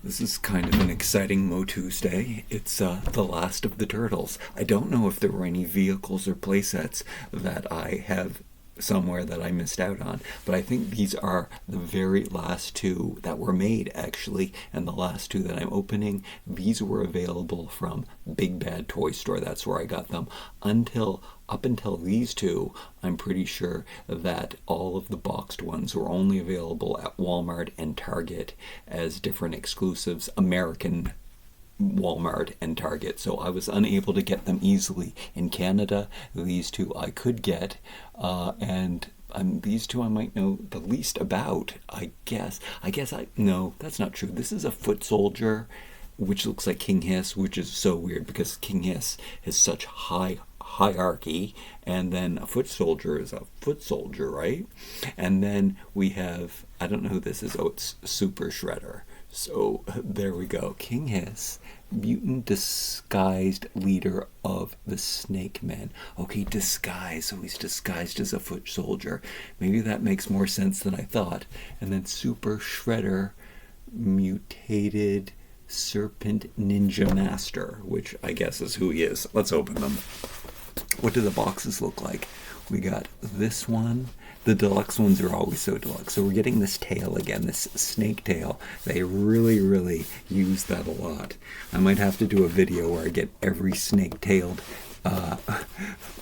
This is kind of an exciting MOTUesday. It's the last of the turtles. I don't know if there were any vehicles or playsets that I have somewhere that I missed out on, but I think these are the very last two that were made, actually, and the last two that I'm opening. These were available from Big Bad Toy Store. That's where I got them. Up until these two, I'm pretty sure that all of the boxed ones were only available at Walmart and Target as different exclusives, American Walmart and Target. So I was unable to get them easily in Canada. These two I could get, and these two I might know the least about, I guess. No, that's not true. This is a foot soldier, which looks like King Hiss, which is so weird because King Hiss has such hierarchy, and then a foot soldier is a foot soldier, right? And then we have, I don't know who this is. Oh, it's Super Shredder. So there we go. King Hiss, mutant disguised leader of the Snake Men. Okay, disguise. So he's disguised as a foot soldier. Maybe that makes more sense than I thought. And then Super Shredder, mutated serpent ninja master, which I guess is who he is. Let's open them. What do the boxes look like? We got this one. The deluxe ones are always so deluxe. So we're getting this tail again, this snake tail. They really use that a lot. I might have to do a video where I get every snake-tailed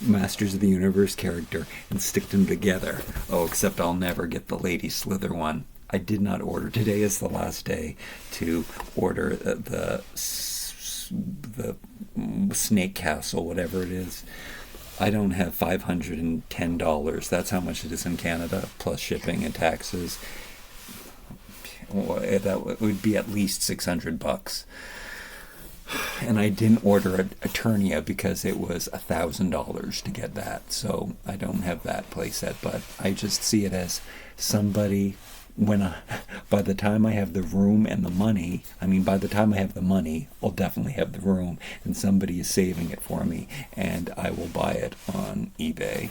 Masters of the Universe character and stick them together. Oh, except I'll never get the Lady Slither one. I did not order. Today is the last day to order the Snake Castle, whatever it is. I don't have $510. That's how much it is in Canada, plus shipping and taxes. That would be at least $600. And I didn't order a Eternia because it was $1,000 to get that. So I don't have that playset, but I just see it as somebody. By the time I have the room and the money, by the time I have the money, I'll definitely have the room, and somebody is saving it for me, and I will buy it on eBay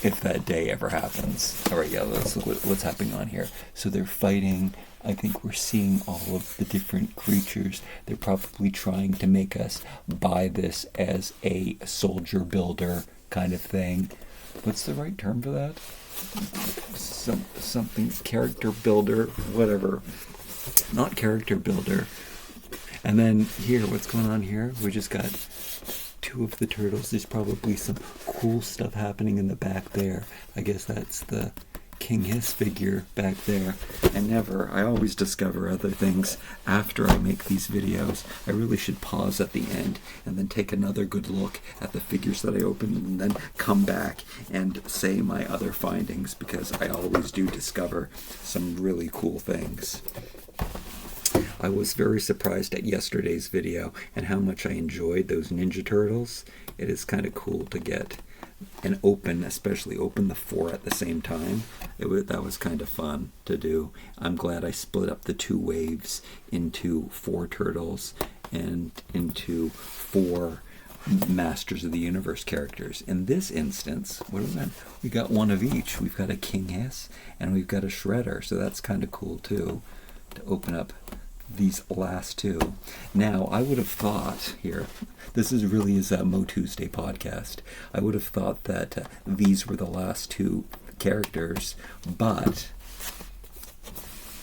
if that day ever happens. All right, yeah, let's look what's happening on here. So they're fighting. I think we're seeing all of the different creatures. They're probably trying to make us buy this as a soldier builder kind of thing. What's the right term for that? Something character builder, whatever. Not character builder. And then here, what's going on here? We just got two of the turtles. There's probably some cool stuff happening in the back there. I guess that's the King Hiss figure back there. I always discover other things after I make these videos. I really should pause at the end and then take another good look at the figures that I opened and then come back and say my other findings, because I always do discover some really cool things. I was very surprised at yesterday's video and how much I enjoyed those Ninja Turtles. It is kind of cool to get and especially open the four at the same time. That was kind of fun to do. I'm glad I split up the two waves into 4 turtles and into 4 Masters of the Universe characters. In this instance, what do we got? We got one of each. We've got a King Hiss and we've got a Shredder, so that's kind of cool too, to open up these last two. Now, I would have thought here, this really is a MOTUesday podcast. I would have thought that these were the last 2 characters, but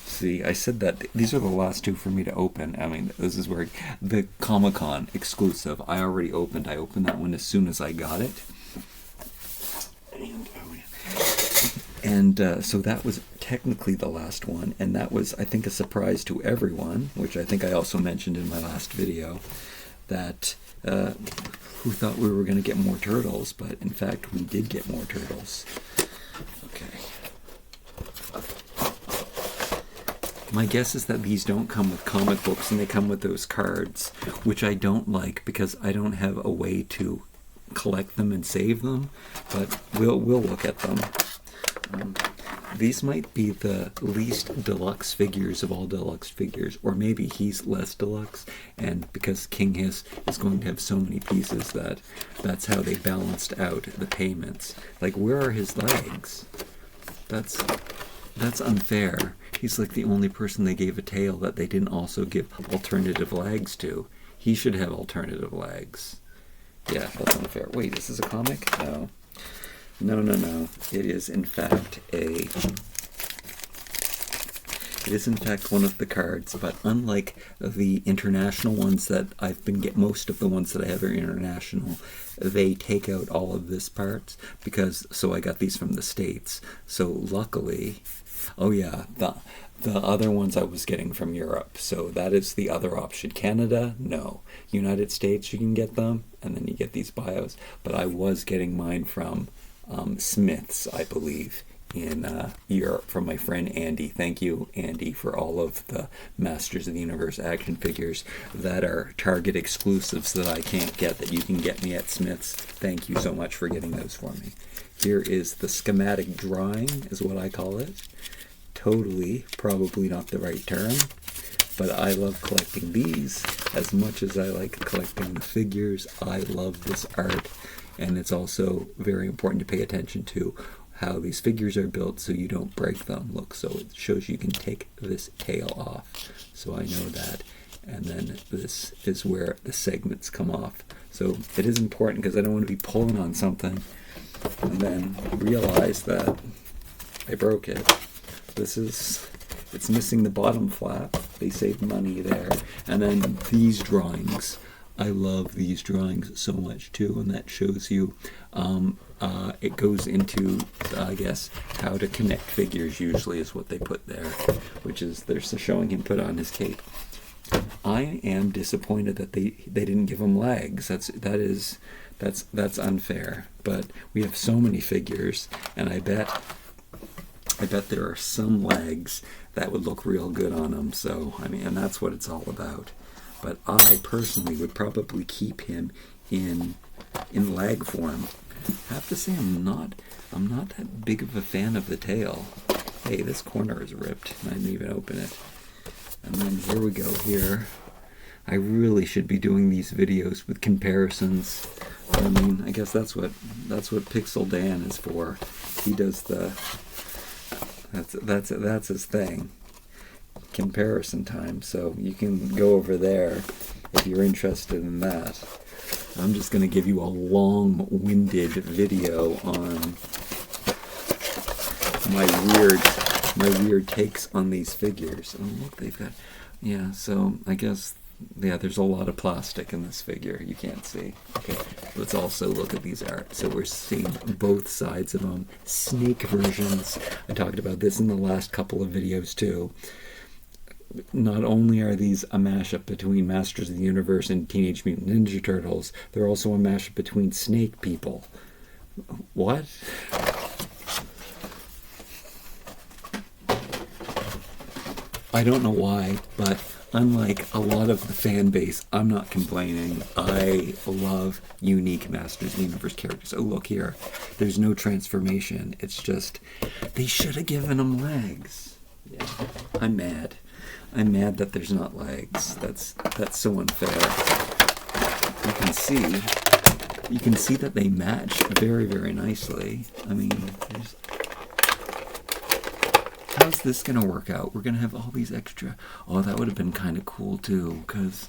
see, I said that these are the last 2 for me to open. This is where the Comic-Con exclusive, I opened that one as soon as I got it. And so that was technically the last one, and that was, I think, a surprise to everyone, which I think I also mentioned in my last video, that who thought we were going to get more turtles, but in fact we did get more turtles. Okay. My guess is that these don't come with comic books, and they come with those cards, which I don't like because I don't have a way to collect them and save them, but we'll look at them. These might be the least deluxe figures of all deluxe figures, or maybe he's less deluxe, and because King Hiss is going to have so many pieces that's how they balanced out the payments. Like, where are his legs? That's unfair. He's like the only person they gave a tail that they didn't also give alternative legs to. He should have alternative legs. Yeah, that's unfair. Wait, is this a comic? No. No. It is in fact one of the cards, but unlike the international ones that I've been most of the ones that I have are international, they take out all of this parts so I got these from the States. So luckily, oh yeah, the other ones I was getting from Europe. So that is the other option. Canada, no. United States, you can get them, and then you get these bios. But I was getting mine from Smith's, I believe, in Europe, from my friend Andy. Thank you, Andy, for all of the Masters of the Universe action figures that are Target exclusives that I can't get, that you can get me at Smith's. Thank you so much for getting those for me. Here is the schematic drawing, is what I call it. Totally, probably not the right term, but I love collecting these as much as I like collecting the figures. I love this art, and it's also very important to pay attention to how these figures are built so you don't break them. Look, so it shows you can take this tail off, so I know that. And then this is where the segments come off. So it is important because I don't want to be pulling on something and then realize that I broke it. It's missing the bottom flap. They saved money there. And then these drawings, I love these drawings so much too, and that shows you, it goes into, I guess, how to connect figures usually is what they put there, which is they're showing him put on his cape. I am disappointed that they didn't give him legs. That's unfair. But we have so many figures, and I bet there are some legs that would look real good on them. So, I mean, and that's what it's all about. But I personally would probably keep him in leg form. I have to say I'm not that big of a fan of the tail. Hey, this corner is ripped. I didn't even open it. And then here we go here. I really should be doing these videos with comparisons. I mean, I guess that's what Pixel Dan is for. He does that's his thing. Comparison time. So you can go over there if you're interested in that. I'm just going to give you a long-winded video on my weird takes on these figures. Oh, look, they've got, yeah, so I guess, yeah, there's a lot of plastic in this figure. You can't see. Okay, let's also look at these art. So we're seeing both sides of them. Snake versions. I talked about this in the last couple of videos too. Not only are these a mashup between Masters of the Universe and Teenage Mutant Ninja Turtles, they're also a mashup between snake people. What? I don't know why, but unlike a lot of the fan base, I'm not complaining. I love unique Masters of the Universe characters. Oh, look here. There's no transformation. It's just, they should have given them legs. Yeah, I'm mad. I'm mad that there's not legs. That's so unfair. You can see that they match very, very nicely. I mean, how's this gonna work out? We're gonna have all these extra. Oh, that would have been kind of cool too, because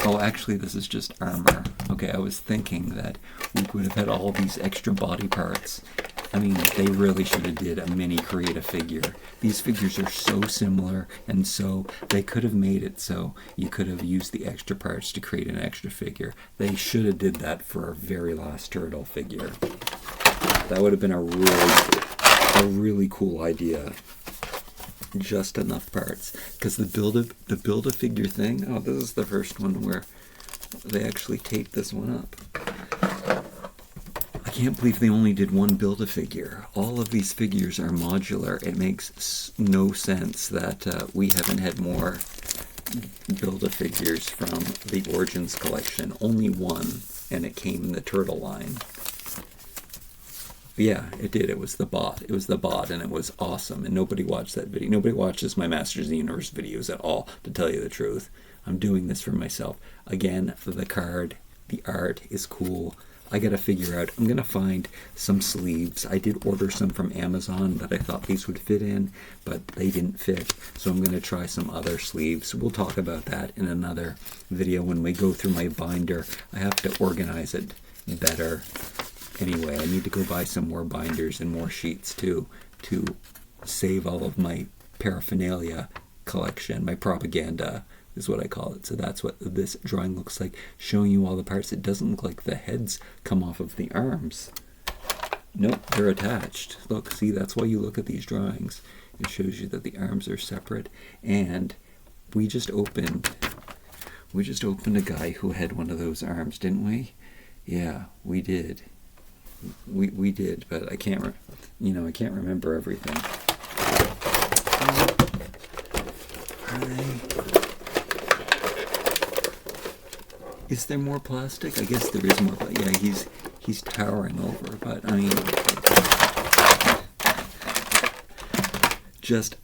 oh, actually, this is just armor. Okay, I was thinking that we would have had all these extra body parts. I mean, they really should have did a mini creative figure. These figures are so similar, and so they could have made it so you could have used the extra parts to create an extra figure. They should have did that for our very last turtle figure. That would have been a really cool idea. Just enough parts, because the build-a-figure thing. Oh, this is the first one where they actually taped this one up. I can't believe they only did one Build-A-Figure. All of these figures are modular. It makes no sense that we haven't had more Build-A-Figures from the Origins collection. Only one, and it came in the turtle line. Yeah, it did. It was the bot. It was the bot, and it was awesome. And nobody watched that video. Nobody watches my Masters of the Universe videos at all, to tell you the truth. I'm doing this for myself. Again, the card, the art is cool. I gotta figure out, I'm gonna find some sleeves. I did order some from Amazon that I thought these would fit in, but they didn't fit. So I'm gonna try some other sleeves. We'll talk about that in another video when we go through my binder. I have to organize it better. Anyway, I need to go buy some more binders and more sheets too, to save all of my paraphernalia collection, my propaganda is what I call it. So that's what this drawing looks like, showing you all the parts. It doesn't look like the heads come off of the arms. Nope, they're attached. Look, see, that's why you look at these drawings. It shows you that the arms are separate. And we just opened a guy who had one of those arms, didn't we? Yeah, we did. We did, but I can't I can't remember everything. Is there more plastic? I guess there is more. But yeah, he's towering over. But I mean, just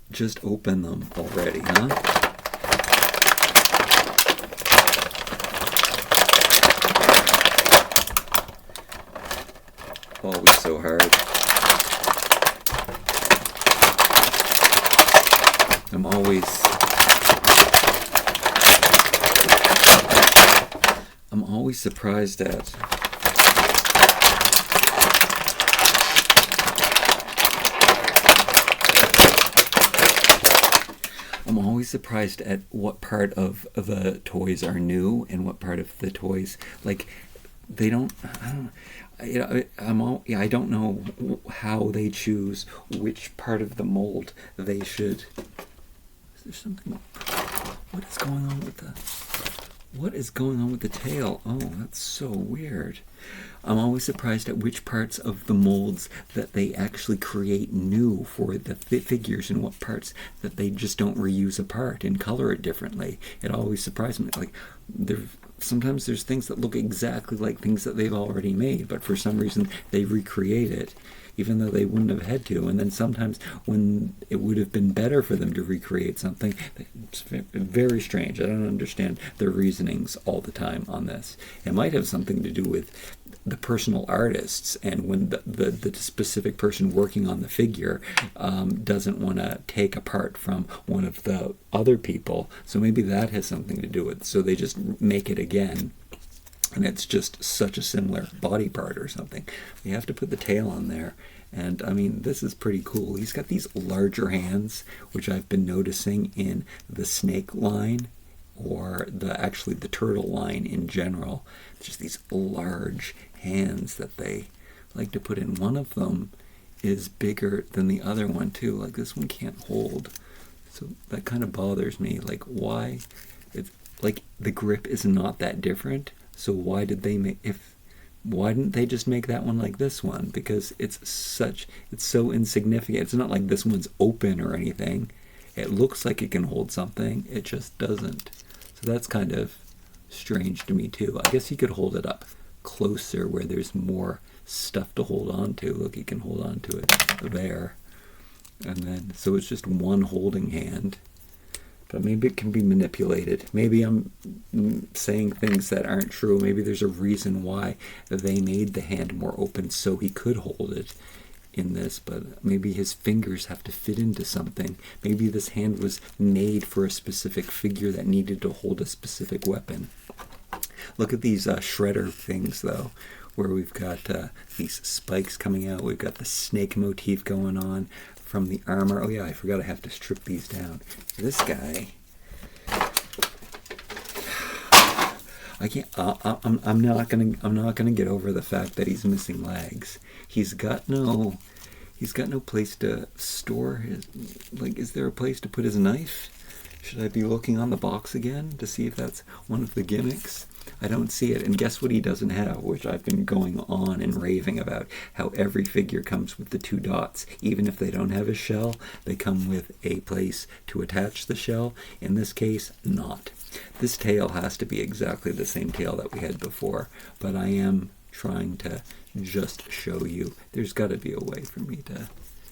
open them already, huh? Always so hard. I'm always surprised at what part of the toys are new and what part of the toys, like, they don't, I don't know how they choose which part of the mold they should. Is there something? What is going on with the tail? Oh, that's so weird. I'm always surprised at which parts of the molds that they actually create new for the figures and what parts that they just don't reuse a part and color it differently. It always surprises me. Like, sometimes there's things that look exactly like things that they've already made, but for some reason they recreate it, even though they wouldn't have had to. And then sometimes when it would have been better for them to recreate something, it's very strange. I don't understand their reasonings all the time on this. It might have something to do with the personal artists, and when the specific person working on the figure doesn't want to take a part from one of the other people, so maybe that has something to do with it. So they just make it again, and it's just such a similar body part or something. You have to put the tail on there, and I mean, this is pretty cool. He's got these larger hands, which I've been noticing in the snake line, or actually the turtle line in general. Just these large hands that they like to put in. One of them is bigger than the other one too. Like, this one can't hold, so that kind of bothers me. Like, why? It's like the grip is not that different, so why did they why didn't they just make that one like this one? Because it's so insignificant. It's not like this one's open or anything. It looks like it can hold something, it just doesn't. So that's kind of strange to me too. I guess he could hold it up closer where there's more stuff to hold on to. Look, he can hold on to it there. And then, so it's just one holding hand. But maybe it can be manipulated. Maybe I'm saying things that aren't true. Maybe there's a reason why they made the hand more open so he could hold it in this, but maybe his fingers have to fit into something. Maybe this hand was made for a specific figure that needed to hold a specific weapon. Look at these shredder things, though, where we've got these spikes coming out. We've got the snake motif going on from the armor. Oh yeah, I forgot I have to strip these down. This guy, I can't. I'm not gonna get over the fact that he's missing legs. He's got no place to store his. Like, is there a place to put his knife? Should I be looking on the box again to see if that's one of the gimmicks? I don't see it. And guess what he doesn't have, which I've been going on and raving about, how every figure comes with the 2 dots. Even if they don't have a shell, they come with a place to attach the shell. In this case, not. This tail has to be exactly the same tail that we had before, but I am trying to just show you. There's got to be a way for me to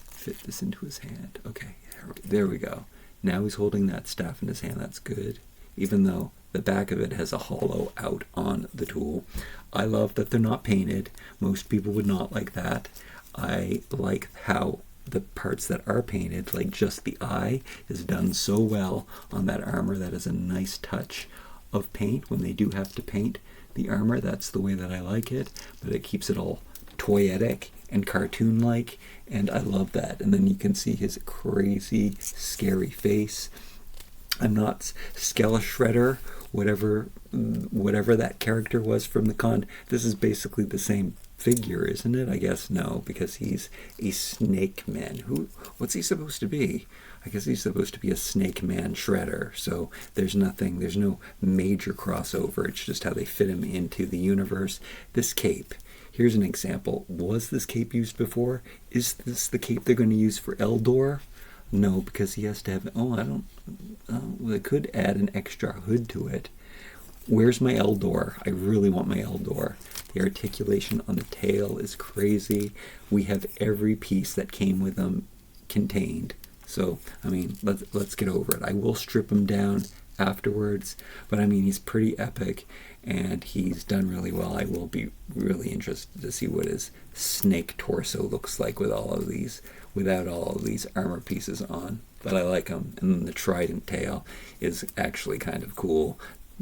fit this into his hand. Okay, there we go. Now he's holding that staff in his hand. That's good. even though the back of it has a hollow out on the tool. I love that they're not painted. Most people would not like that. I like how the parts that are painted, like just the eye, is done so well on that armor. That is a nice touch of paint when they do have to paint the armor. That's the way that I like it, but it keeps it all toyetic and cartoon-like, and I love that. And then you can see his crazy, scary face. I'm not Skella Shredder, whatever that character was from the con. This is basically the same figure, isn't it? I guess no, because he's a snake man. What's he supposed to be? I guess he's supposed to be a snake man shredder. So there's no major crossover. It's just how they fit him into the universe. This cape, here's an example. Was this cape used before? Is this the cape they're going to use for Eldor? No, because he has to have, well, they could add an extra hood to it. Where's my Eldor? I really want my Eldor. The articulation on the tail is crazy. We have every piece that came with them contained. So, I mean, let's get over it. I will strip him down afterwards, but I mean, he's pretty epic, and he's done really well. I will be really interested to see what his snake torso looks like with all of these, without all of these armor pieces on. But I like him, and then the trident tail is actually kind of cool.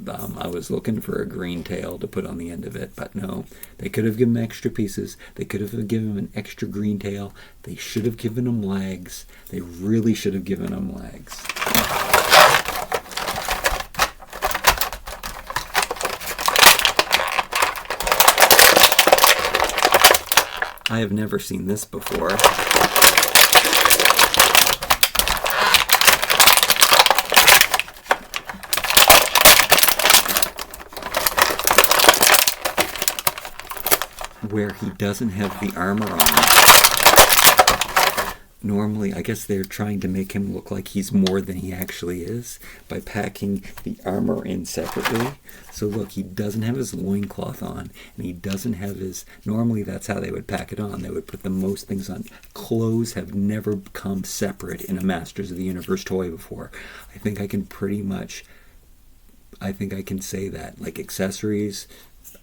I was looking for a green tail to put on the end of it, but no. They could have given him extra pieces. They could have given him an extra green tail. They should have given him legs. They really should have given him legs. I have never seen this before. Where he doesn't have the armor on. Normally, I guess they're trying to make him look like he's more than he actually is by packing the armor in separately. So look, he doesn't have his loincloth on, and he doesn't have his, normally that's how they would pack it on. They would put the most things on. Clothes have never come separate in a Masters of the Universe toy before. I think I can say that, like accessories,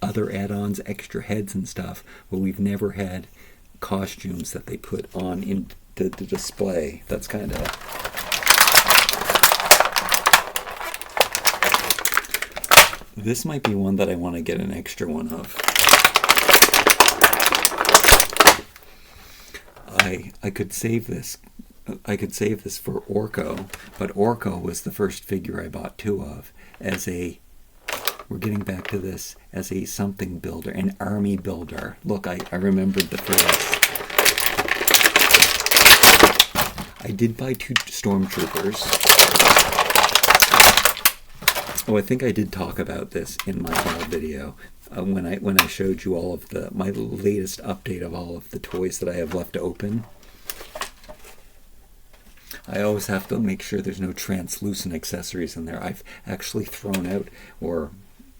other add-ons, extra heads and stuff, but we've never had costumes that they put on in the display. That's kind of... This might be one that I want to get an extra one of. I could save this. I could save this for Orko, but Orko was the first figure I bought two of as a... We're getting back to this as a something builder, an army builder. Look, I remembered the phrase. I did buy 2 stormtroopers. Oh, I think I did talk about this in my haul video when I showed you all of my latest update of all of the toys that I have left to open. I always have to make sure there's no translucent accessories in there. I've actually thrown out, or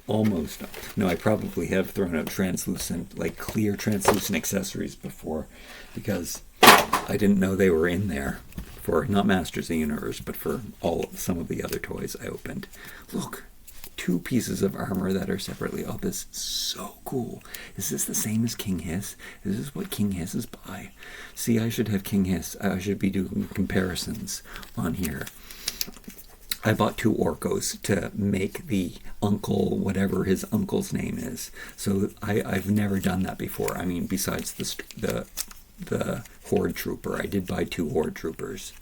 almost, no, I probably have thrown out translucent, like clear translucent accessories before, because I didn't know they were in there for not Masters of the Universe, but for some of the other toys I opened. Look, 2 pieces of armor that are separately. Oh, this is so cool. Is this the same as King Hiss? Is this what King Hiss is by? See, I should have King Hiss. I should be doing comparisons on here. I bought 2 Orkos to make the uncle, whatever his uncle's name is. So I've never done that before. I mean, besides the Horde Trooper, I did buy 2 Horde Troopers.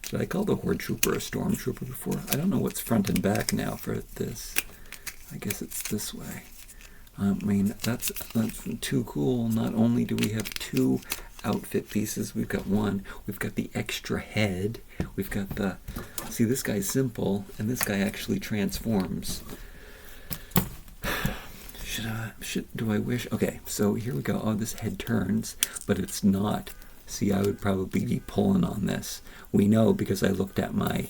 Did I call the Horde Trooper a Stormtrooper before? I don't know what's front and back now for this. I guess it's this way. I mean, that's too cool. Not only do we have 2 outfit pieces, we've got 1. We've got the extra head. We've got the... See, this guy's simple, and this guy actually transforms. Do I wish? Okay, so here we go. Oh, this head turns, but it's not. See, I would probably be pulling on this. We know, because I looked at my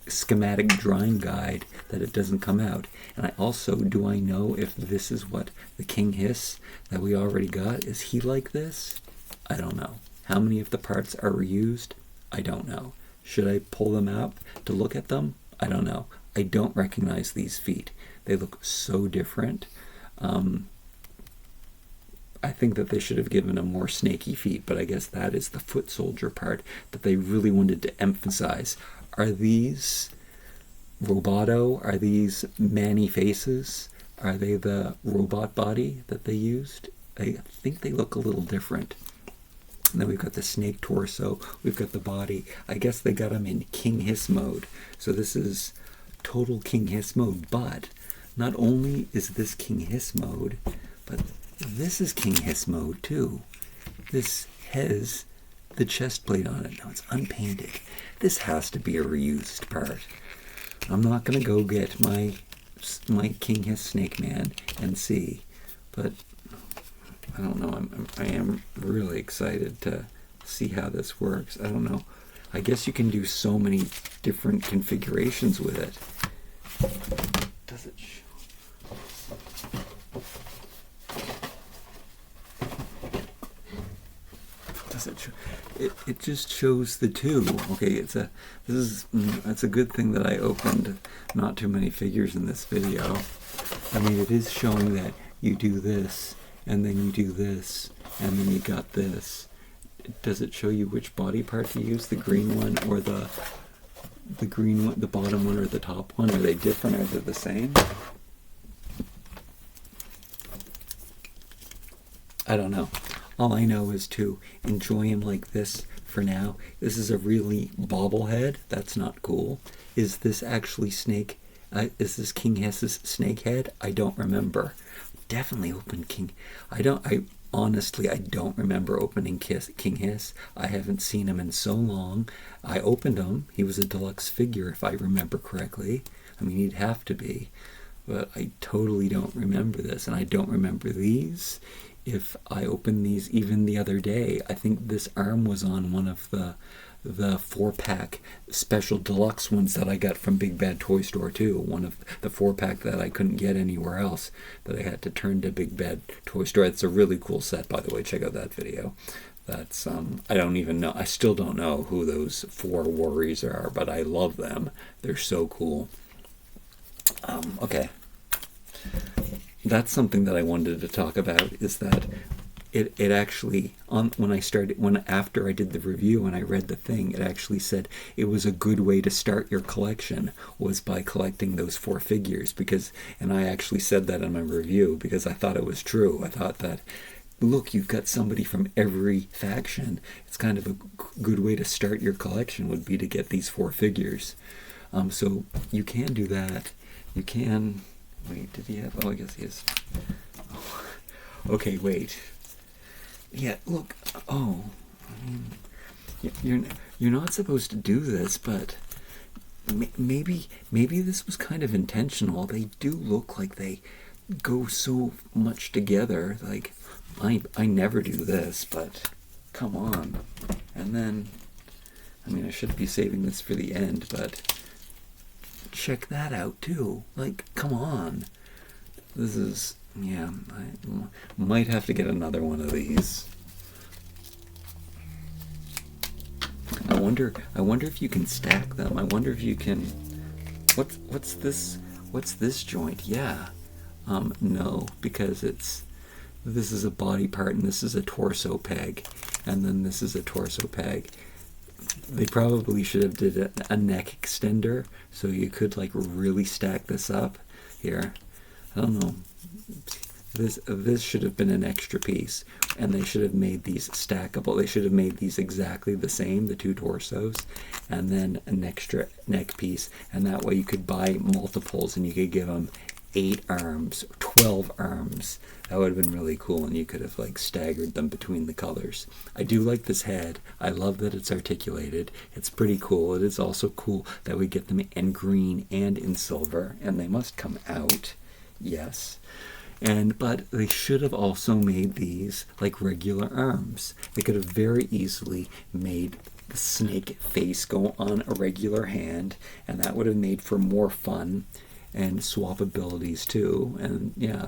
schematic drawing guide, that it doesn't come out. And do I know if this is what the King Hiss that we already got, is he like this? I don't know. How many of the parts are reused? I don't know. Should I pull them out to look at them? I don't know. I don't recognize these feet. They look so different. I think that they should have given them more snaky feet, but I guess that is the foot soldier part that they really wanted to emphasize. Are these roboto? Are these Manny faces? Are they the robot body that they used? I think they look a little different. And then we've got the snake torso. We've got the body. I guess they got them in King Hiss mode. So this is total King Hiss mode. But not only is this King Hiss mode, but this is King Hiss mode too. This has the chest plate on it. Now it's unpainted. This has to be a reused part. I'm not going to go get my King Hiss Snake Man and see. But I don't know. I am really excited to see how this works. I don't know. I guess you can do so many different configurations with it. Does it show? Does it show? It just shows the two. Okay, it's a good thing that I opened not too many figures in this video. I mean, it is showing that you do this, and then you do this, and then you got this. Does it show you which body part to use? The green one or the green one, the bottom one or the top one? Are they different? Are they the same? I don't know. All I know is to enjoy him like this for now. This is a really bobblehead. That's not cool. Is this actually snake? Is this King Hiss's snake head? I don't remember. Definitely opened King. Honestly, I don't remember opening King Hiss. I haven't seen him in so long. I opened him. He was a deluxe figure, if I remember correctly. I mean, he'd have to be. But I totally don't remember this. And I don't remember these. If I opened these even the other day, I think this arm was on one of the 4-pack special deluxe ones that I got from Big Bad Toy Store too. One of the 4-pack that I couldn't get anywhere else, that I had to turn to Big Bad Toy Store. It's a really cool set, by the way. Check out that video. That's I don't even know. I still don't know who those 4 warriors are, but I love them. They're so cool. Okay. That's something that I wanted to talk about, is that it actually, after I did the review and I read the thing, it actually said it was a good way to start your collection was by collecting those 4 figures, and I actually said that in my review because I thought it was true. I thought that, look, you've got somebody from every faction. It's kind of a good way to start your collection would be to get these 4 figures. So you can do that. You can. Wait, did he have? Oh, I guess he has. Oh. Okay, wait. Yeah, look. Oh, I mean, you're not supposed to do this, but maybe this was kind of intentional. They do look like they go so much together. Like, I never do this, but come on. And then, I mean, I should be saving this for the end, but check that out too. Like, come on. This is, yeah, I might have to get another one of these. I wonder if you can stack them. I wonder if you can. What's this joint? Yeah. No, because this is a body part and this is a torso peg, and then this is a torso peg. They probably should have did a neck extender so you could like really stack this up here. I don't know. This should have been an extra piece, and they should have made these stackable. They should have made these exactly the same, the 2 torsos, and then an extra neck piece, and that way you could buy multiples and you could give them 8 arms, 12 arms. That would have been really cool, and you could have like staggered them between the colors. I do like this head. I love that it's articulated. It's pretty cool. It is also cool that we get them in green and in silver, and they must come out. Yes. But they should have also made these like regular arms. They could have very easily made the snake face go on a regular hand, and that would have made for more fun and swap abilities too. And yeah,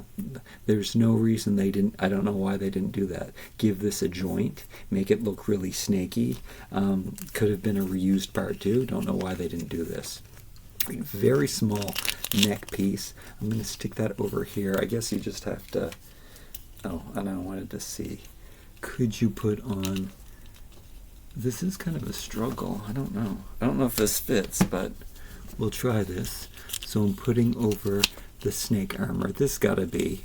there's no reason they didn't. I don't know why they didn't do that. Give this a joint, make it look really snaky. Could have been a reused part too. Don't know why they didn't do this. A very small neck piece. I'm going to stick that over here. I guess you just have to, oh, and I wanted to see, could you put on, this is kind of a struggle. I don't know. I don't know if this fits, but we'll try this. So I'm putting over the snake armor. This gotta be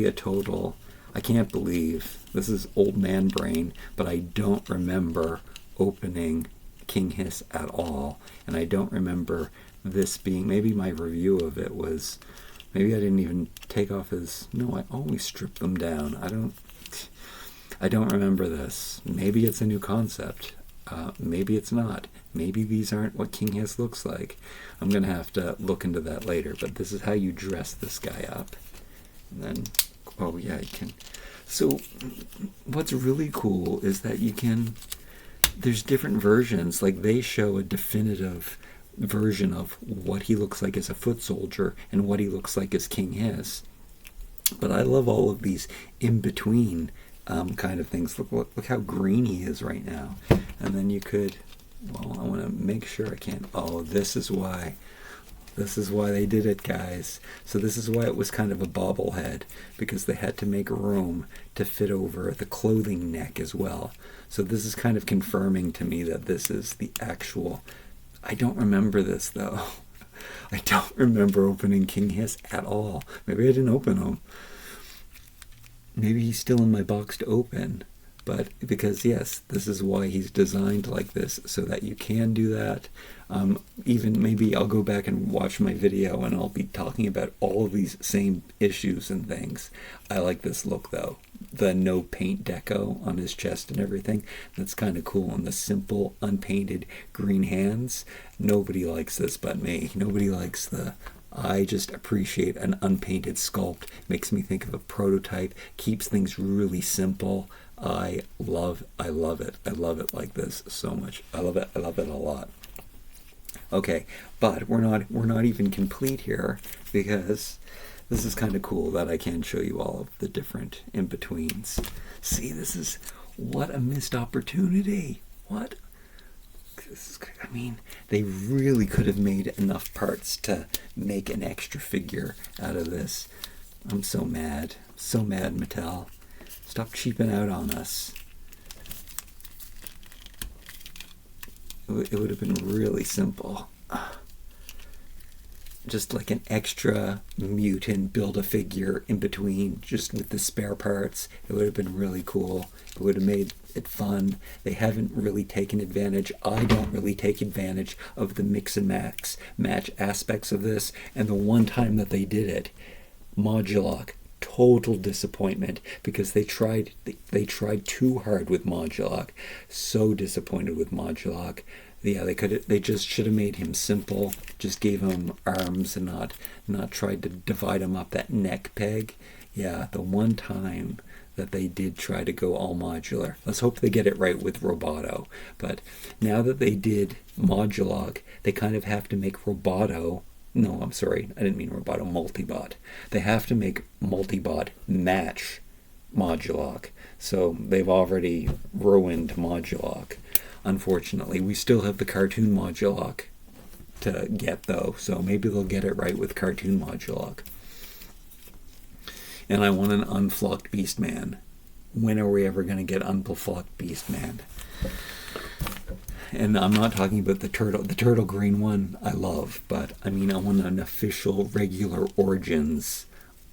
a total, I can't believe, this is old man brain, but I don't remember opening King Hiss at all. And I don't remember this being, maybe my review of it was, maybe I didn't even take off his, no, I always strip them down. I don't remember this. Maybe it's a new concept. Maybe it's not. Maybe these aren't what King Hiss looks like. I'm going to have to look into that later, but this is how you dress this guy up. And then, oh yeah, you can. So what's really cool is that you can, there's different versions. Like they show a definitive version of what he looks like as a foot soldier and what he looks like as King Hiss. But I love all of these in-between kind of things. Look how green he is right now. And then you could, well, I want to make sure I can't, oh, this is why they did it, guys. So this is why it was kind of a bobblehead, because they had to make room to fit over the clothing neck as well. So this is kind of confirming to me that this is the actual, I don't remember this though. I don't remember opening King Hiss at all. Maybe I didn't open him. Maybe he's still in my box to open. But because, yes, this is why he's designed like this, so that you can do that. Even maybe I'll go back and watch my video and I'll be talking about all of these same issues and things. I like this look, though. The no paint deco on his chest and everything. That's kind of cool. And the simple, unpainted green hands. Nobody likes this but me. Nobody likes the... I just appreciate an unpainted sculpt. Makes me think of a prototype. Keeps things really simple. I love it. I love it like this so much. I love it a lot. Okay, but we're not even complete here, because this is kind of cool that I can show you all of the different in-betweens. See, this is, what a missed opportunity. What? I mean, they really could have made enough parts to make an extra figure out of this. I'm so mad. So mad, Mattel. Stop cheaping out on us. It would have been really simple. Just like an extra mutant build-a-figure in between, just with the spare parts. It would have been really cool. It would have made it fun. They haven't really taken advantage. I don't really take advantage of the mix and match aspects of this. And the one time that they did it, Modulok, total disappointment, because they tried too hard with Modulok. So disappointed with Modulok. Yeah, they just should have made him simple. Just gave him arms and not tried to divide him up that neck peg. Yeah, the one time that they did try to go all modular. Let's hope they get it right with Roboto. But now that they did Modulok, they kind of have to make Roboto. No, I'm sorry, I didn't mean Roboto, Multibot. They have to make Multibot match Modulok. So they've already ruined Modulok. Unfortunately, we still have the cartoon Modulok to get, though, so maybe they'll get it right with cartoon Modulok. And I want an unflocked Beastman. When are we ever going to get unflocked Beastman? And I'm not talking about the turtle green one I love, but I mean I want an official regular Origins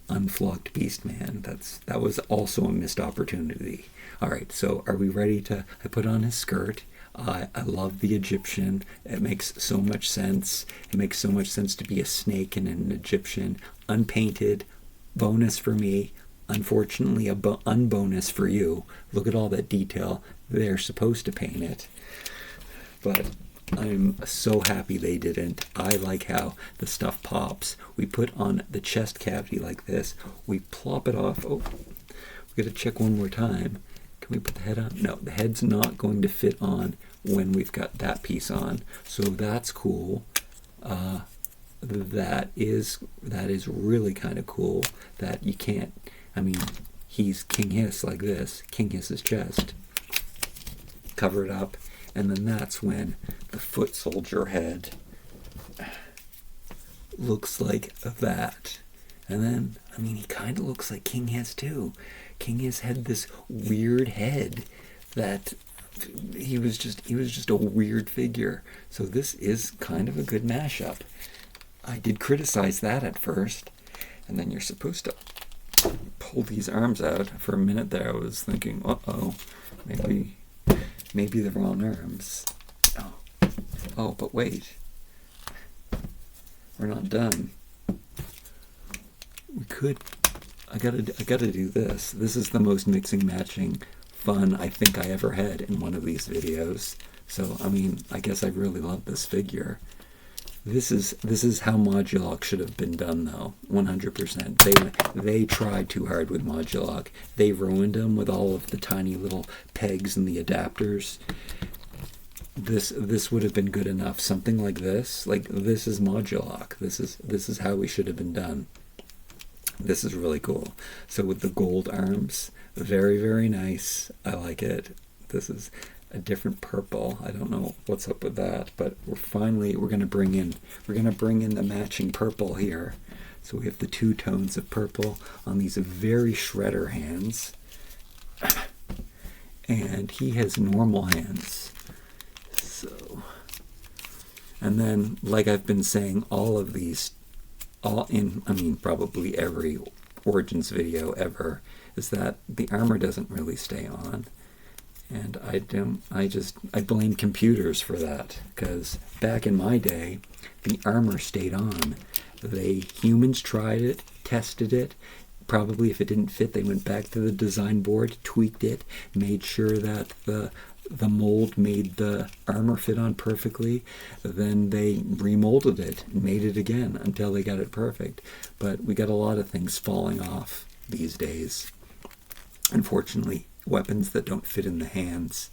unflocked Beastman. That was also a missed opportunity. Alright, so are we ready to... I put on his skirt. I love the Egyptian. It makes so much sense. It makes so much sense to be a snake and an Egyptian. Unpainted. Bonus for me. Unfortunately, unbonus for you. Look at all that detail. They're supposed to paint it. But I'm so happy they didn't. I like how the stuff pops. We put on the chest cavity like this. We plop it off. Oh, we got to check one more time. Can we put the head on? No, the head's not going to fit on when we've got that piece on. So that's cool. That is really kind of cool that you can't, I mean, he's King Hiss like this. King Hiss's chest. Cover it up. And then that's when the foot soldier head looks like that. And then, I mean, he kind of looks like King has too. King has had this weird head that he was just a weird figure. So this is kind of a good mashup. I did criticize that at first, and then you're supposed to pull these arms out. For a minute there, I was thinking, uh-oh, maybe the wrong arms. Oh, but wait, we're not done. We could. I gotta do this. This is the most mixing matching fun I think I ever had in one of these videos. So I mean, I guess I really love this figure. This is how Modulok should have been done, though. 100%. They tried too hard with Modulok. They ruined him with all of the tiny little pegs and the adapters. This would have been good enough. Something like this is Modulok. This is how we should have been done. This is really cool. So with the gold arms, very, very nice. I like it. This is a different purple. I don't know what's up with that, but we're gonna bring in the matching purple here. So we have the two tones of purple on these very shredder hands, and he has normal hands. So, and then, like I've been saying, probably every Origins video ever, is that the armor doesn't really stay on. And I blame computers for that, because back in my day, the armor stayed on. Humans tried it, tested it. Probably if it didn't fit, they went back to the design board, tweaked it, made sure that the mold made the armor fit on perfectly. Then they remolded it and made it again until they got it perfect. But we got a lot of things falling off these days, unfortunately. Weapons that don't fit in the hands.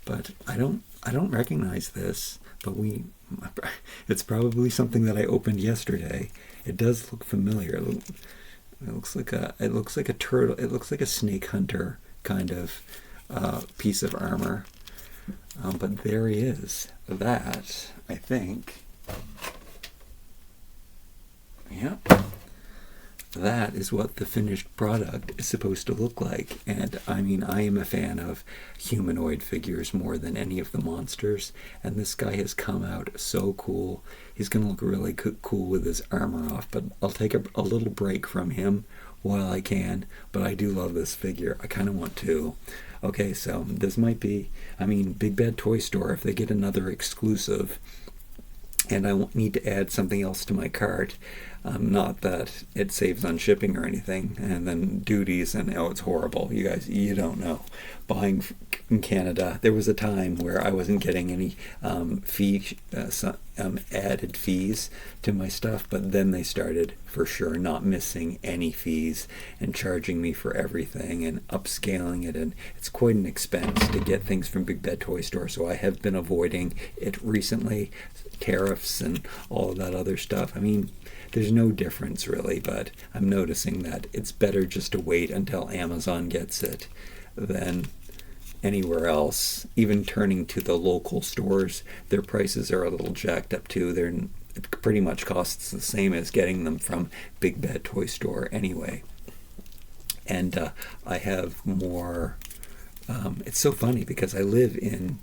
But I don't recognize this, but it's probably something that I opened yesterday. It does look familiar. It looks like a turtle. It looks like a snake hunter kind of piece of armor. But there he is. That, I think, yep. That is what the finished product is supposed to look like. And I mean, I am a fan of humanoid figures more than any of the monsters, and this guy has come out so cool. He's going to look really cool with his armor off, but I'll take a little break from him while I can. But I do love this figure. I kind of want to. Okay, so this might be, Big Bad Toy Store, if they get another exclusive, and I need to add something else to my cart. Not that it saves on shipping or anything, and then duties, and it's horrible. You guys, you don't know. Buying in Canada, there was a time where I wasn't getting any added fees to my stuff, but then they started, for sure, not missing any fees and charging me for everything and upscaling it, and it's quite an expense to get things from Big Bad Toy Store, so I have been avoiding it recently. Tariffs and all of that other stuff. There's no difference really, but I'm noticing that it's better just to wait until Amazon gets it than anywhere else. Even turning to the local stores, their prices are a little jacked up too. It pretty much costs the same as getting them from Big Bad Toy Store anyway. And I have more. It's so funny because I live in.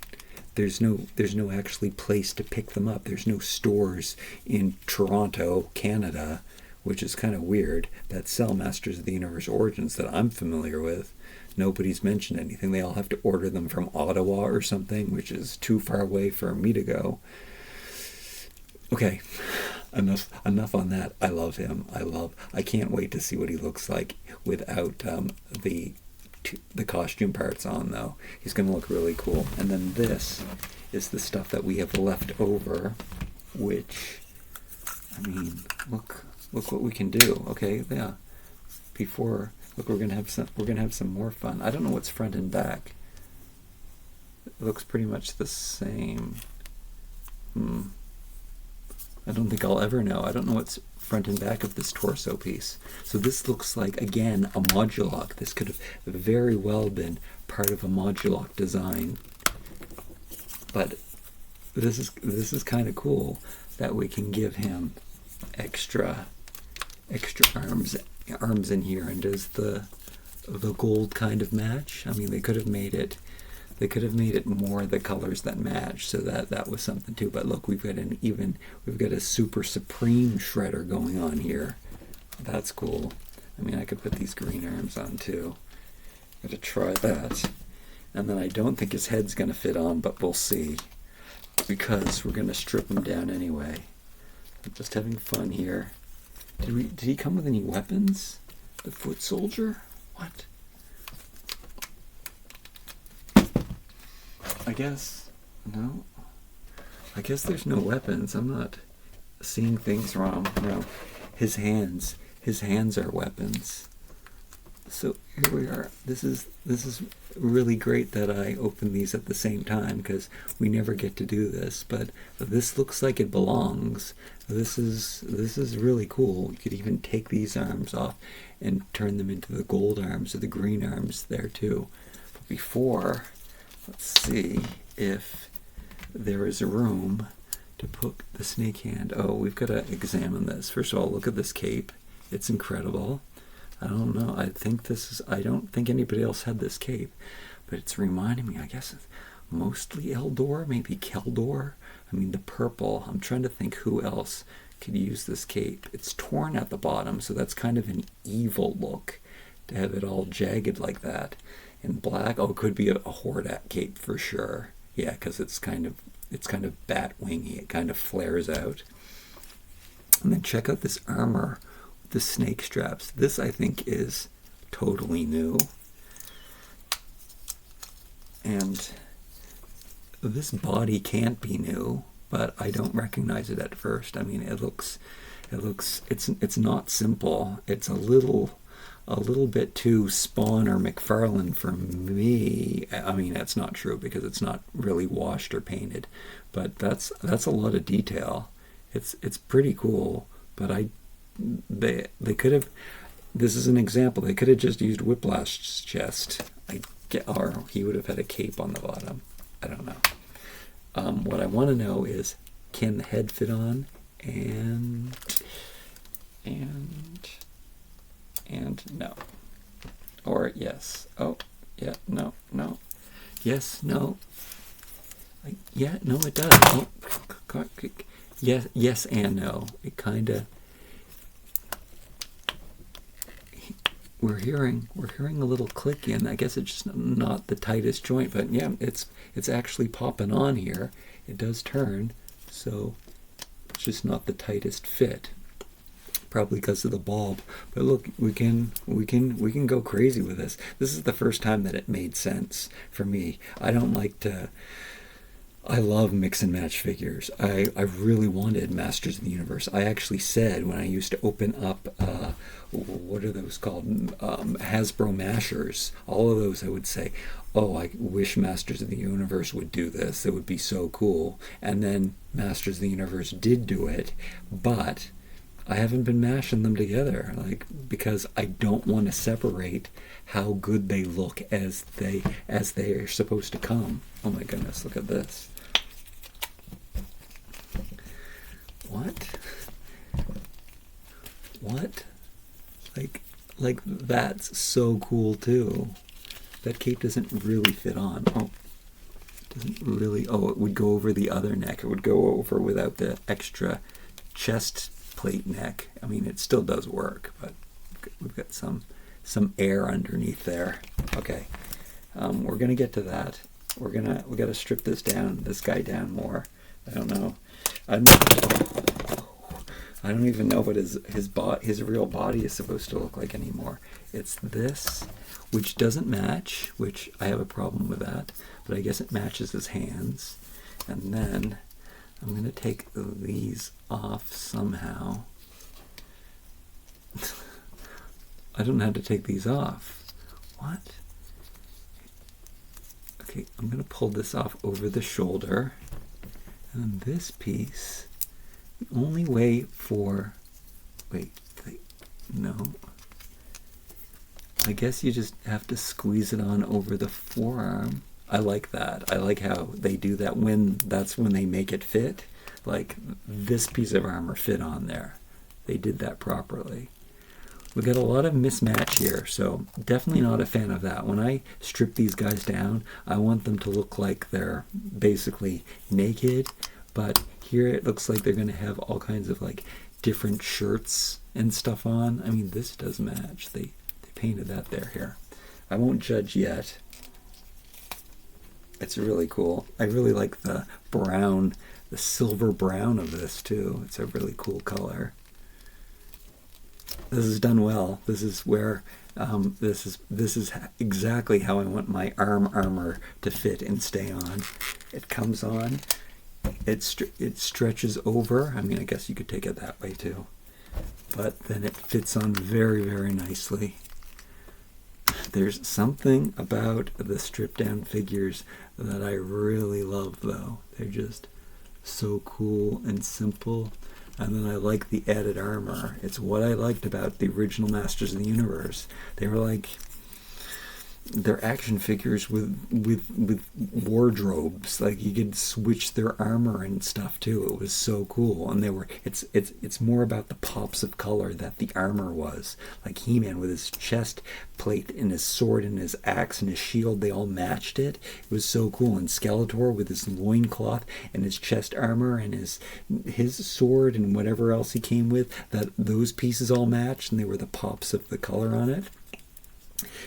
There's no actually place to pick them up. There's no stores in Toronto, Canada, which is kind of weird, that sell Masters of the Universe Origins that I'm familiar with. Nobody's mentioned anything. They all have to order them from Ottawa or something, which is too far away for me to go. Okay, enough on that. I love him. I can't wait to see what he looks like without the costume parts on, though. He's going to look really cool. And then this is the stuff that we have left over, which, look what we can do. Okay, yeah. Look, we're gonna have some more fun. I don't know what's front and back. It looks pretty much the same. I don't think I'll ever know. I don't know what's front and back of this torso piece. So this looks like, again, a Modulok. This could have very well been part of a Modulok design. But this is kind of cool that we can give him extra arms in here. And does the gold kind of match? I mean, they could have made it more the colors that match, so that was something too. But look, we've got a super supreme shredder going on here. That's cool. I mean, I could put these green arms on too. Gotta try that. And then I don't think his head's gonna fit on, but we'll see, because we're gonna strip him down anyway. I'm just having fun here. Did he come with any weapons? The foot soldier? What? I guess no. I guess there's no weapons. I'm not seeing things wrong. No, his hands are weapons. So here we are. This is really great that I open these at the same time, because we never get to do this. But this looks like it belongs. This is really cool. You could even take these arms off and turn them into the gold arms or the green arms there too. But before, let's see if there is room to put the snake hand. Oh, we've got to examine this. First of all, look at this cape. It's incredible. I don't know. I don't think anybody else had this cape, but it's reminding me, I guess, it's mostly Eldor, maybe Keldor. I mean, the purple. I'm trying to think who else could use this cape. It's torn at the bottom, so that's kind of an evil look to have it all jagged like that. In black, oh, it could be a Hordak cape for sure. Yeah, because it's kind of bat wingy. It kind of flares out. And then check out this armor with the snake straps. This, I think, is totally new. And this body can't be new, but I don't recognize it at first. I mean, it's not simple. It's a little bit too Spawn or McFarlane for me. I mean, that's not true because it's not really washed or painted, but that's a lot of detail. It's pretty cool, but they could have. This is an example. They could have just used Whiplash's chest. Or he would have had a cape on the bottom. I don't know. What I want to know is, can the head fit on? And no. Or yes. Oh, yeah, no. Yes, no. Yeah, no, it does. Oh, yes and no. It kind of... We're hearing a little click in. I guess it's just not the tightest joint, but yeah, it's actually popping on here. It does turn, so it's just not the tightest fit. Probably because of the bulb. But look, we can go crazy with this. This is the first time that it made sense for me. I love mix and match figures. I really wanted Masters of the Universe. I actually said when I used to open up, what are those called? Hasbro Mashers. All of those I would say, oh, I wish Masters of the Universe would do this. It would be so cool. And then Masters of the Universe did do it, but I haven't been mashing them together, because I don't want to separate how good they look as they are supposed to come. Oh my goodness, look at this. What? Like that's so cool too. That cape doesn't really fit on. Oh, it doesn't really. Oh, it would go over the other neck. It would go over without the extra chest plate neck. I mean, it still does work, but we've got some air underneath there. Okay, we're gonna get to that. We gotta strip this guy down more. I don't know. I don't even know what his real body is supposed to look like anymore. It's this, which doesn't match, which I have a problem with that, but I guess it matches his hands. And then I'm going to take these off somehow. I don't know how to take these off. What? Okay, I'm going to pull this off over the shoulder. And this piece... The only way for... No. I guess you just have to squeeze it on over the forearm. I like that. I like how they do that that's when they make it fit. Like, this piece of armor fit on there. they did that properly. We got a lot of mismatch here, so definitely not a fan of that. When I strip these guys down, I want them to look like they're basically naked, but here it looks like they're going to have all kinds of like different shirts and stuff on. I mean, this does match. They painted that there here. I won't judge yet. It's really cool. I really like the brown, the silver brown of this too. It's a really cool color. This is done well. This is where this is exactly how I want my arm armor to fit and stay on. It comes on. It stretches over. I mean, I guess you could take it that way too. But then it fits on very, very nicely. There's something about the stripped down figures that I really love though. They're just so cool and simple. And then I like the added armor. It's what I liked about the original Masters of the Universe. They were like, they're action figures with wardrobes. Like you could switch their armor and stuff too. It was so cool. And they were it's more about the pops of color that the armor was. Like He-Man with his chest plate and his sword and his axe and his shield, they all matched it. It was so cool. And Skeletor with his loincloth and his chest armor and his sword and whatever else he came with, that those pieces all matched and they were the pops of the color on it.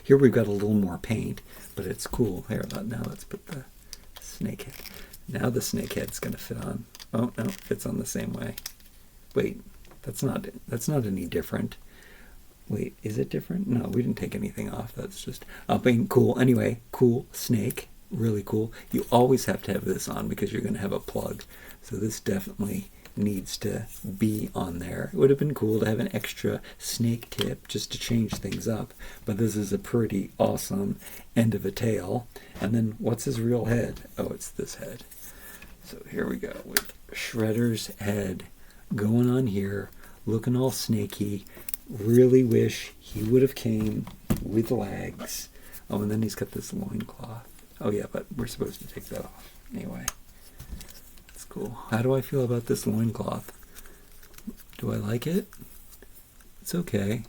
Here we've got a little more paint, but it's cool. Here, now let's put the snake head. Now the snake head's going to fit on. Oh, no, it fits on the same way. Wait, that's not any different. Wait, is it different? No, we didn't take anything off. That's just being cool. Anyway, cool snake. Really cool. You always have to have this on because you're going to have a plug. So this definitely needs to be on there. It would have been cool to have an extra snake tip just to change things up, but this is a pretty awesome end of a tail. And then what's his real head? Oh, it's this head. So here we go with Shredder's head going on here, looking all snaky. Really wish he would have came with legs. Oh, and then he's got this loincloth. Oh yeah, but we're supposed to take that off anyway. Cool. How do I feel about this loincloth? Do I like it? It's okay.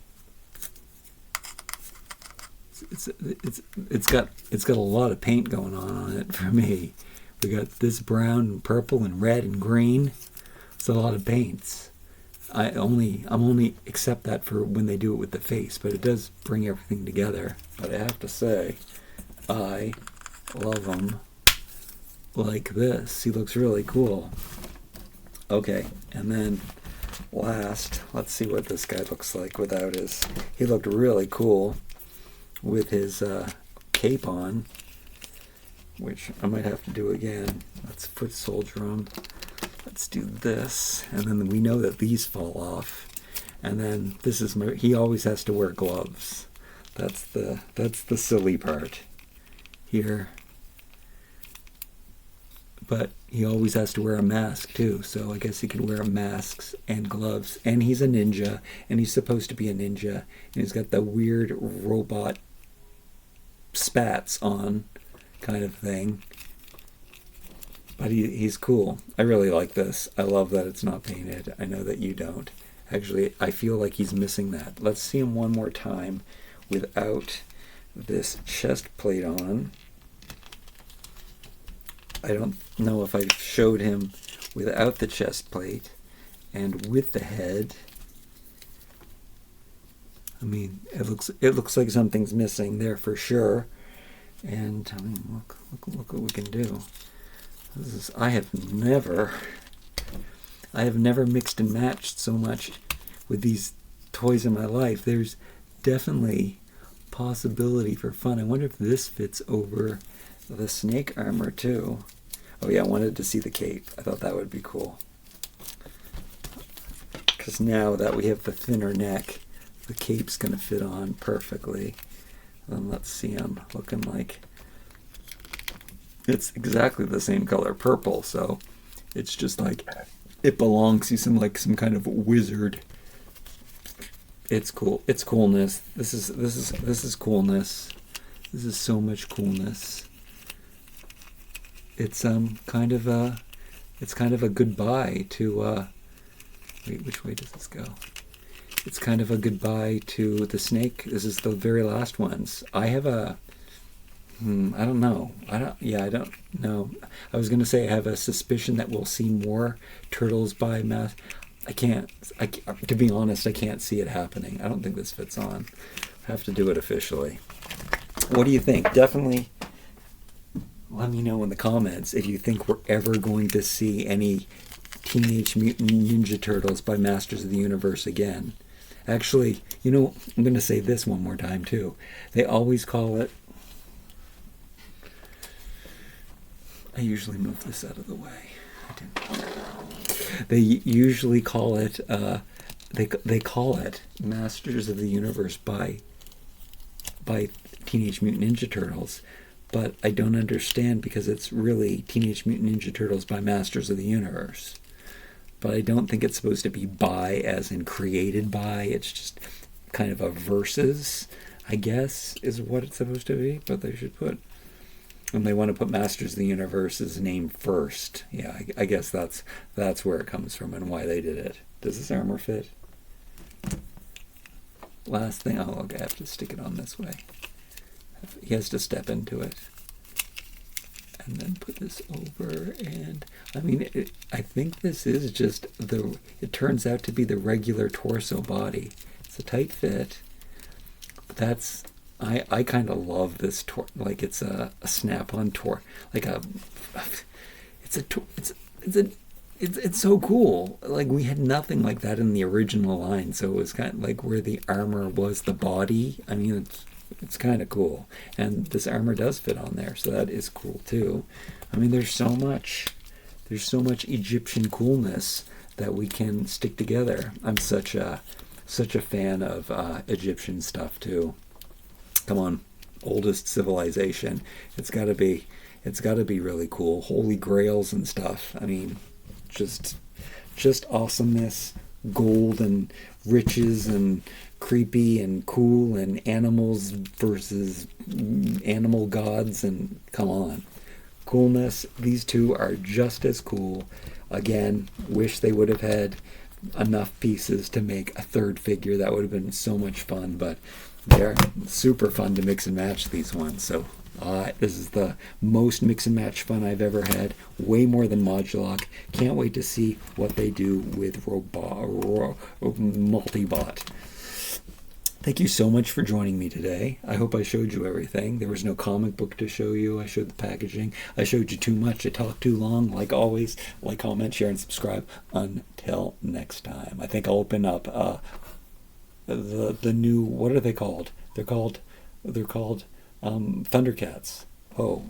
It's got a lot of paint going on it for me. We got this brown and purple and red and green. It's a lot of paints. I'm only accept that for when they do it with the face, but it does bring everything together. But I have to say, I love them. Like this. He looks really cool. Okay, and then last, let's see what this guy looks like without his... He looked really cool with his cape on, which I might have to do again. Let's foot soldier him. Let's do this, and then we know that these fall off. And then this is he always has to wear gloves. That's the silly part here. But he always has to wear a mask too, so I guess he can wear masks and gloves. And he's a ninja, and he's supposed to be a ninja, and he's got the weird robot spats on kind of thing. But he's cool. I really like this. I love that it's not painted. I know that you don't. Actually, I feel like he's missing that. Let's see him one more time without this chest plate on. I don't know if I showed him without the chest plate and with the head. I mean, it looks like something's missing there for sure. And I mean, look what we can do. I have never mixed and matched so much with these toys in my life. There's definitely possibility for fun. I wonder if this fits over the snake armor too. Oh yeah, I wanted to see the cape. I thought that would be cool. Because now that we have the thinner neck, the cape's going to fit on perfectly. And let's see him looking like... It's exactly the same color, purple, so it's just like it belongs to some kind of wizard. It's cool. It's coolness. This is coolness. This is so much coolness. It's kind of a goodbye to Wait, which way does this go? It's kind of a goodbye to the snake. This is the very last ones. I have a... I don't know. I don't know. I was going to say I have a suspicion that we'll see more turtles by mass. To be honest, I can't see it happening. I don't think this fits on. I have to do it officially. What do you think? Definitely let me know in the comments if you think we're ever going to see any Teenage Mutant Ninja Turtles by Masters of the Universe again. Actually, I'm going to say this one more time too. They always call it... I usually move this out of the way. They usually call it... They call it Masters of the Universe by Teenage Mutant Ninja Turtles, but I don't understand because it's really Teenage Mutant Ninja Turtles by Masters of the Universe. But I don't think it's supposed to be by as in created by. It's just kind of a versus, I guess, is what it's supposed to be. But they should put... And they want to put Masters of the Universe's name first. Yeah, I guess that's where it comes from and why they did it. Does this armor fit? Last thing... Oh, okay, I have to stick it on this way. He has to step into it. And then put this over, and... I mean, I think this is just the... It turns out to be the regular torso body. It's a tight fit. But that's... I kind of love this like it's a snap-on like a... It's so cool. Like, we had nothing like that in the original line, so it was kind of like where the armor was the body. I mean, it's kind of cool. And this armor does fit on there, so that is cool too. I mean, there's so much Egyptian coolness that we can stick together. I'm such a fan of Egyptian stuff too. Come on, oldest civilization. It's got to be really cool. Holy grails and stuff. I mean, just awesomeness, gold and riches and creepy and cool and animals versus animal gods, and come on. Coolness. These two are just as cool. Again, wish they would have had enough pieces to make a third figure. That would have been so much fun, but they're super fun to mix and match, these ones. So this is the most mix and match fun I've ever had. Way more than Modulok. Can't wait to see what they do with Multibot. Thank you so much for joining me today. I hope I showed you everything. There was no comic book to show you. I showed the packaging. I showed you too much. I talked too long. Like always, like, comment, share, and subscribe. Until next time. I think I'll open up the new, what are they called? They're called Thundercats. Oh.